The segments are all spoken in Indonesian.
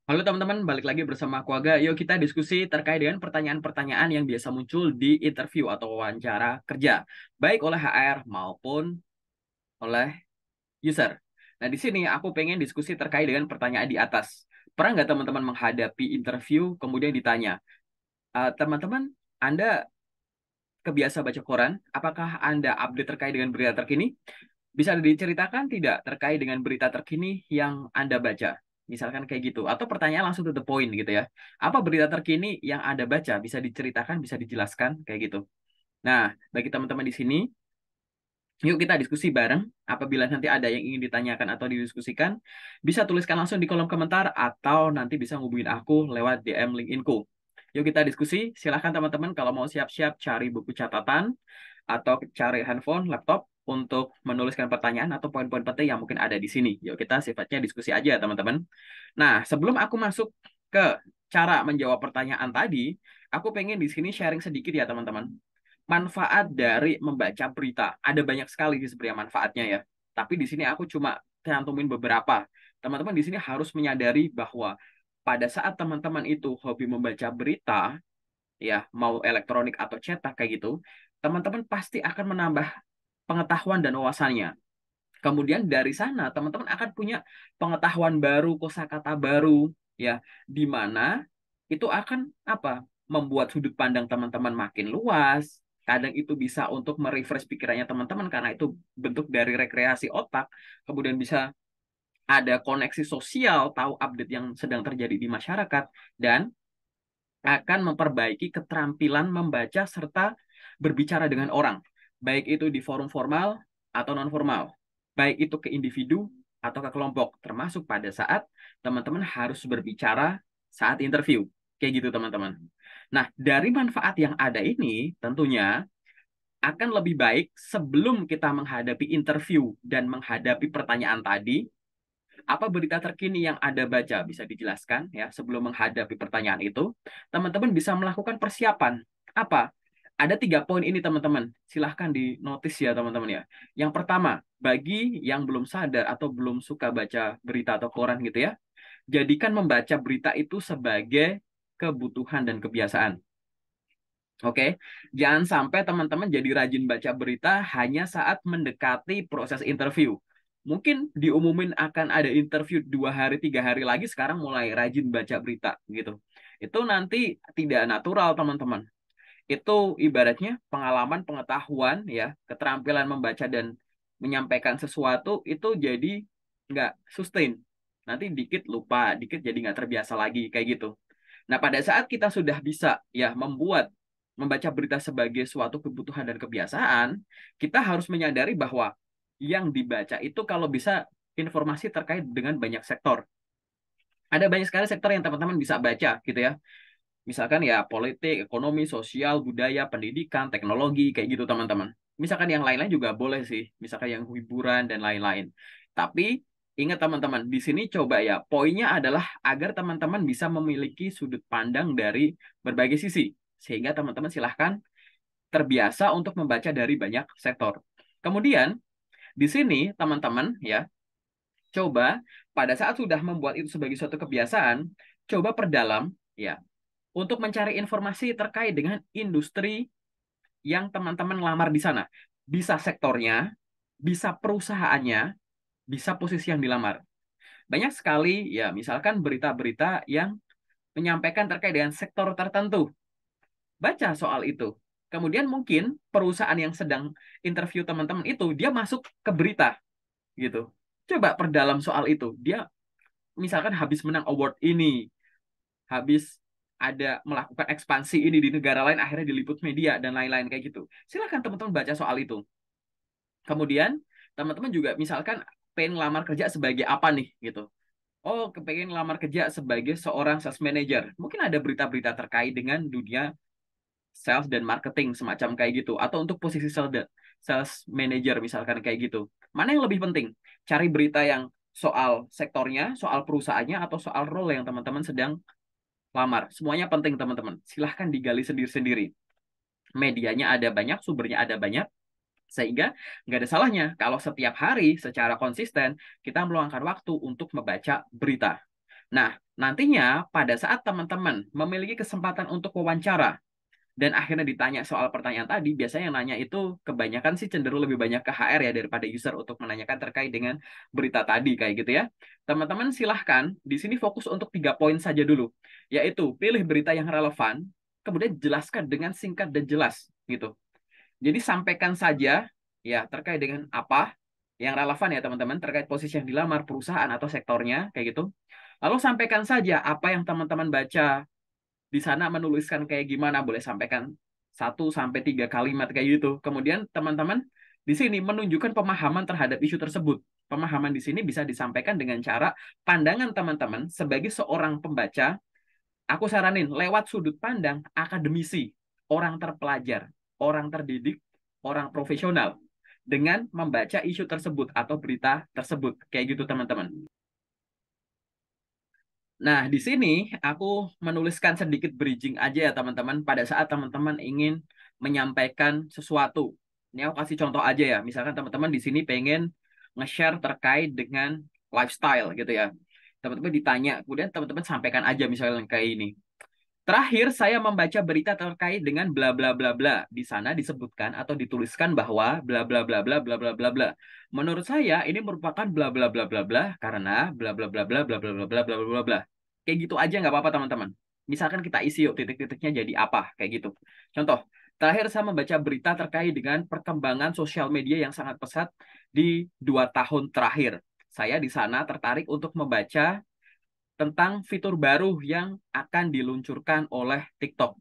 Halo teman-teman, balik lagi bersama aku Aga. Yuk kita diskusi terkait dengan pertanyaan-pertanyaan yang biasa muncul di interview atau wawancara kerja, baik oleh HR maupun oleh user. Nah, di sini aku pengen diskusi terkait dengan pertanyaan di atas. Pernah nggak teman-teman menghadapi interview kemudian ditanya, teman-teman, Anda kebiasa baca koran? Apakah Anda update terkait dengan berita terkini? Bisa diceritakan tidak terkait dengan berita terkini yang Anda baca? Misalkan kayak gitu. Atau pertanyaan langsung to the point gitu ya. Apa berita terkini yang Anda baca? Bisa diceritakan, bisa dijelaskan kayak gitu. Nah, bagi teman-teman di sini, yuk kita diskusi bareng. Apabila nanti ada yang ingin ditanyakan atau didiskusikan, bisa tuliskan langsung di kolom komentar atau nanti bisa ngubungin aku lewat DM LinkedIn-ku. Yuk kita diskusi. Silahkan teman-teman kalau mau siap-siap cari buku catatan atau cari handphone, laptop untuk menuliskan pertanyaan atau poin-poin penting yang mungkin ada di sini. Yuk kita sifatnya diskusi aja teman-teman. Nah, sebelum aku masuk ke cara menjawab pertanyaan tadi, aku pengen di sini sharing sedikit ya teman-teman. Manfaat dari membaca berita. Ada banyak sekali sih sebenarnya manfaatnya ya. Tapi di sini aku cuma cantumin beberapa. Teman-teman di sini harus menyadari bahwa pada saat teman-teman itu hobi membaca berita, ya mau elektronik atau cetak kayak gitu, teman-teman pasti akan menambah pengetahuan dan wawasannya. Kemudian dari sana teman-teman akan punya pengetahuan baru, kosakata baru, ya, di mana itu akan apa? Membuat sudut pandang teman-teman makin luas. Kadang itu bisa untuk merefresh pikirannya teman-teman karena itu bentuk dari rekreasi otak. Kemudian bisa ada koneksi sosial, tahu update yang sedang terjadi di masyarakat, dan akan memperbaiki keterampilan membaca serta berbicara dengan orang, baik itu di forum formal atau non formal, baik itu ke individu atau ke kelompok, termasuk pada saat teman-teman harus berbicara saat interview, kayak gitu teman-teman. Nah, dari manfaat yang ada ini, tentunya akan lebih baik sebelum kita menghadapi interview dan menghadapi pertanyaan tadi, apa berita terkini yang Anda baca? Bisa dijelaskan ya sebelum menghadapi pertanyaan itu. Teman-teman bisa melakukan persiapan. Apa? Ada 3 poin ini teman-teman. Silahkan di notis ya teman-teman ya. Yang pertama, bagi yang belum sadar atau belum suka baca berita atau koran gitu ya, jadikan membaca berita itu sebagai kebutuhan dan kebiasaan. Oke, jangan sampai teman-teman jadi rajin baca berita hanya saat mendekati proses interview. Mungkin diumumin akan ada interview 2 hari, 3 hari lagi, sekarang mulai rajin baca berita gitu. Itu nanti tidak natural teman-teman. Itu ibaratnya pengalaman, pengetahuan, ya, keterampilan membaca dan menyampaikan sesuatu itu jadi nggak sustain. Nanti dikit lupa, dikit jadi nggak terbiasa lagi kayak gitu. Nah, pada saat kita sudah bisa ya membaca berita sebagai suatu kebutuhan dan kebiasaan, kita harus menyadari bahwa yang dibaca itu kalau bisa informasi terkait dengan banyak sektor. Ada banyak sekali sektor yang teman-teman bisa baca gitu ya. Misalkan ya politik, ekonomi, sosial, budaya, pendidikan, teknologi, kayak gitu teman-teman. Misalkan yang lain-lain juga boleh sih. Misalkan yang hiburan dan lain-lain. Tapi ingat teman-teman, di sini coba ya, poinnya adalah agar teman-teman bisa memiliki sudut pandang dari berbagai sisi. Sehingga teman-teman silahkan terbiasa untuk membaca dari banyak sektor. Kemudian, di sini teman-teman ya, coba pada saat sudah membuat itu sebagai suatu kebiasaan, coba perdalam ya untuk mencari informasi terkait dengan industri yang teman-teman lamar di sana. Bisa sektornya, bisa perusahaannya, bisa posisi yang dilamar. Banyak sekali ya, misalkan berita-berita yang menyampaikan terkait dengan sektor tertentu. Baca soal itu. Kemudian mungkin perusahaan yang sedang interview teman-teman itu dia masuk ke berita gitu. Coba perdalam soal itu. Dia misalkan habis menang award ini, habis ada melakukan ekspansi ini di negara lain, akhirnya diliput media dan lain-lain kayak gitu. Silahkan teman-teman baca soal itu. Kemudian teman-teman juga misalkan pengen lamar kerja sebagai apa nih gitu. Oh, kepengen lamar kerja sebagai seorang sales manager. Mungkin ada berita-berita terkait dengan dunia sales dan marketing semacam kayak gitu. Atau untuk posisi sales manager misalkan kayak gitu. Mana yang lebih penting? Cari berita yang soal sektornya, soal perusahaannya, atau soal role yang teman-teman sedang lamar. Semuanya penting teman-teman. Silahkan digali sendiri-sendiri. Medianya ada banyak, sumbernya ada banyak, sehingga nggak ada salahnya kalau setiap hari secara konsisten kita meluangkan waktu untuk membaca berita. Nah, nantinya pada saat teman-teman memiliki kesempatan untuk wawancara dan akhirnya ditanya soal pertanyaan tadi, biasanya yang nanya itu kebanyakan sih cenderung lebih banyak ke HR ya daripada user untuk menanyakan terkait dengan berita tadi kayak gitu ya. Teman-teman silahkan di sini fokus untuk 3 poin saja dulu, yaitu pilih berita yang relevan, kemudian jelaskan dengan singkat dan jelas gitu. Jadi sampaikan saja ya terkait dengan apa yang relevan ya teman-teman terkait posisi yang dilamar perusahaan atau sektornya kayak gitu. Lalu sampaikan saja apa yang teman-teman baca di sana, menuliskan kayak gimana, boleh sampaikan 1 sampai 3 kalimat kayak gitu. Kemudian teman-teman di sini menunjukkan pemahaman terhadap isu tersebut. Pemahaman di sini bisa disampaikan dengan cara pandangan teman-teman sebagai seorang pembaca. Aku saranin lewat sudut pandang akademisi, orang terpelajar, orang terdidik, orang profesional dengan membaca isu tersebut atau berita tersebut. Kayak gitu teman-teman. Nah, di sini aku menuliskan sedikit bridging aja ya teman-teman pada saat teman-teman ingin menyampaikan sesuatu. Ini aku kasih contoh aja ya. Misalkan teman-teman di sini pengen nge-share terkait dengan lifestyle gitu ya. Teman-teman ditanya, kemudian teman-teman sampaikan aja misalnya kayak ini. Terakhir, saya membaca berita terkait dengan bla bla bla bla. Di sana disebutkan atau dituliskan bahwa bla bla bla bla bla bla bla bla. Menurut saya ini merupakan bla bla bla bla bla karena bla bla bla bla bla bla bla bla bla bla bla bla. Kayak gitu aja nggak apa-apa teman-teman. Misalkan kita isi yuk titik-titiknya jadi apa kayak gitu. Contoh, terakhir saya membaca berita terkait dengan perkembangan sosial media yang sangat pesat di 2 tahun terakhir. Saya di sana tertarik untuk membaca tentang fitur baru yang akan diluncurkan oleh TikTok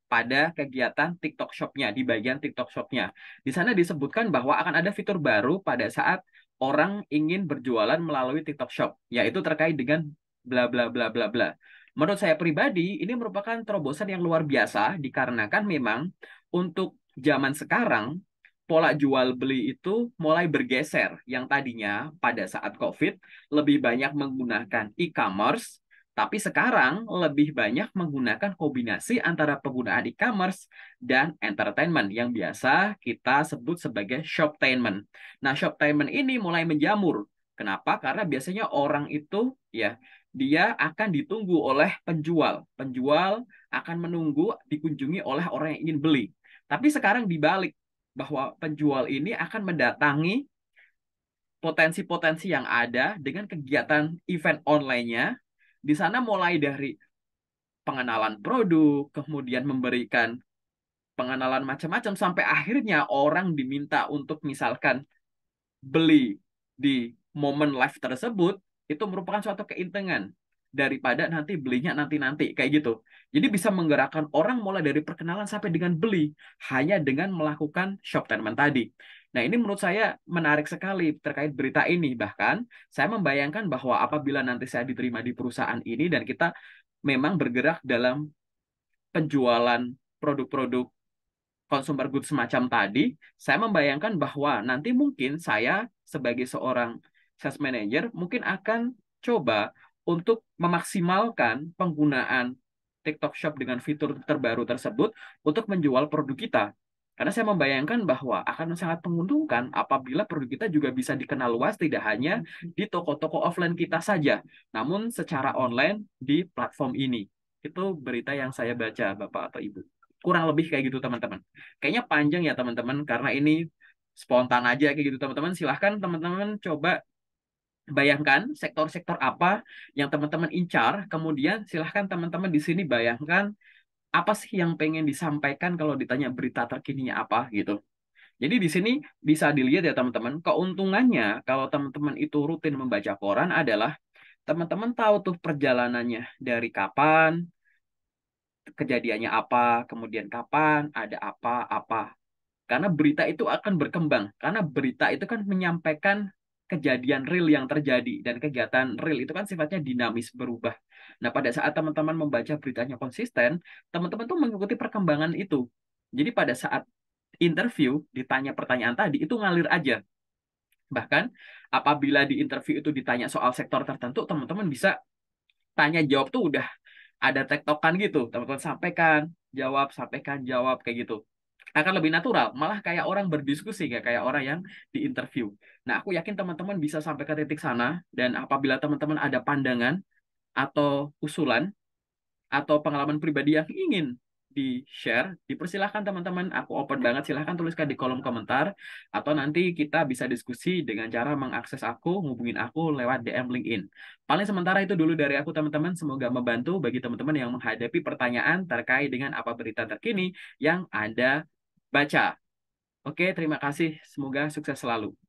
pada kegiatan TikTok Shop-nya, di bagian TikTok Shop-nya. Di sana disebutkan bahwa akan ada fitur baru pada saat orang ingin berjualan melalui TikTok Shop, yaitu terkait dengan bla bla bla bla bla. Menurut saya pribadi, ini merupakan terobosan yang luar biasa dikarenakan memang untuk zaman sekarang pola jual beli itu mulai bergeser yang tadinya pada saat COVID lebih banyak menggunakan e-commerce, tapi sekarang lebih banyak menggunakan kombinasi antara penggunaan e-commerce dan entertainment yang biasa kita sebut sebagai shoptainment. Nah, shoptainment ini mulai menjamur. Kenapa? Karena biasanya orang itu ya dia akan ditunggu oleh penjual. Penjual akan menunggu dikunjungi oleh orang yang ingin beli. Tapi sekarang dibalik bahwa penjual ini akan mendatangi potensi-potensi yang ada dengan kegiatan event online-nya. Di sana mulai dari pengenalan produk, kemudian memberikan pengenalan macam-macam, sampai akhirnya orang diminta untuk misalkan beli di momen live tersebut, itu merupakan suatu keintengan daripada nanti belinya nanti-nanti kayak gitu. Jadi bisa menggerakkan orang mulai dari perkenalan sampai dengan beli hanya dengan melakukan shop tenement tadi. Nah, ini menurut saya menarik sekali terkait berita ini. Bahkan saya membayangkan bahwa apabila nanti saya diterima di perusahaan ini dan kita memang bergerak dalam penjualan produk-produk consumer goods semacam tadi, saya membayangkan bahwa nanti mungkin saya sebagai seorang sales manager mungkin akan coba untuk memaksimalkan penggunaan TikTok Shop dengan fitur terbaru tersebut untuk menjual produk kita. Karena saya membayangkan bahwa akan sangat menguntungkan apabila produk kita juga bisa dikenal luas tidak hanya di toko-toko offline kita saja, namun secara online di platform ini. Itu berita yang saya baca, Bapak atau Ibu. Kurang lebih kayak gitu, teman-teman. Kayaknya panjang ya, teman-teman, karena ini spontan aja kayak gitu, teman-teman. Silahkan teman-teman coba bayangkan sektor-sektor apa yang teman-teman incar, kemudian silahkan teman-teman di sini bayangkan apa sih yang pengen disampaikan kalau ditanya berita terkininya apa gitu. Jadi di sini bisa dilihat ya teman-teman, keuntungannya kalau teman-teman itu rutin membaca koran adalah teman-teman tahu tuh perjalanannya dari kapan, kejadiannya apa, kemudian kapan, ada apa-apa. Karena berita itu akan berkembang. Karena berita itu kan menyampaikan kejadian real yang terjadi. Dan kegiatan real itu kan sifatnya dinamis, berubah. Nah, pada saat teman-teman membaca beritanya konsisten, teman-teman tuh mengikuti perkembangan itu. Jadi pada saat interview, ditanya pertanyaan tadi, itu ngalir aja. Bahkan apabila di interview itu ditanya soal sektor tertentu, teman-teman bisa tanya jawab tuh udah ada tektokan gitu. Teman-teman sampaikan, jawab kayak gitu. Akan lebih natural, malah kayak orang berdiskusi, kayak orang yang diinterview. Nah, aku yakin teman-teman bisa sampai ke titik sana, dan apabila teman-teman ada pandangan atau usulan atau pengalaman pribadi yang ingin di-share, dipersilahkan teman-teman. Aku open banget, silahkan tuliskan di kolom komentar. Atau nanti kita bisa diskusi dengan cara mengakses aku, hubungin aku lewat DM LinkedIn. Paling sementara itu dulu dari aku teman-teman. Semoga membantu bagi teman-teman yang menghadapi pertanyaan terkait dengan apa berita terkini yang Anda baca. Oke, terima kasih. Semoga sukses selalu.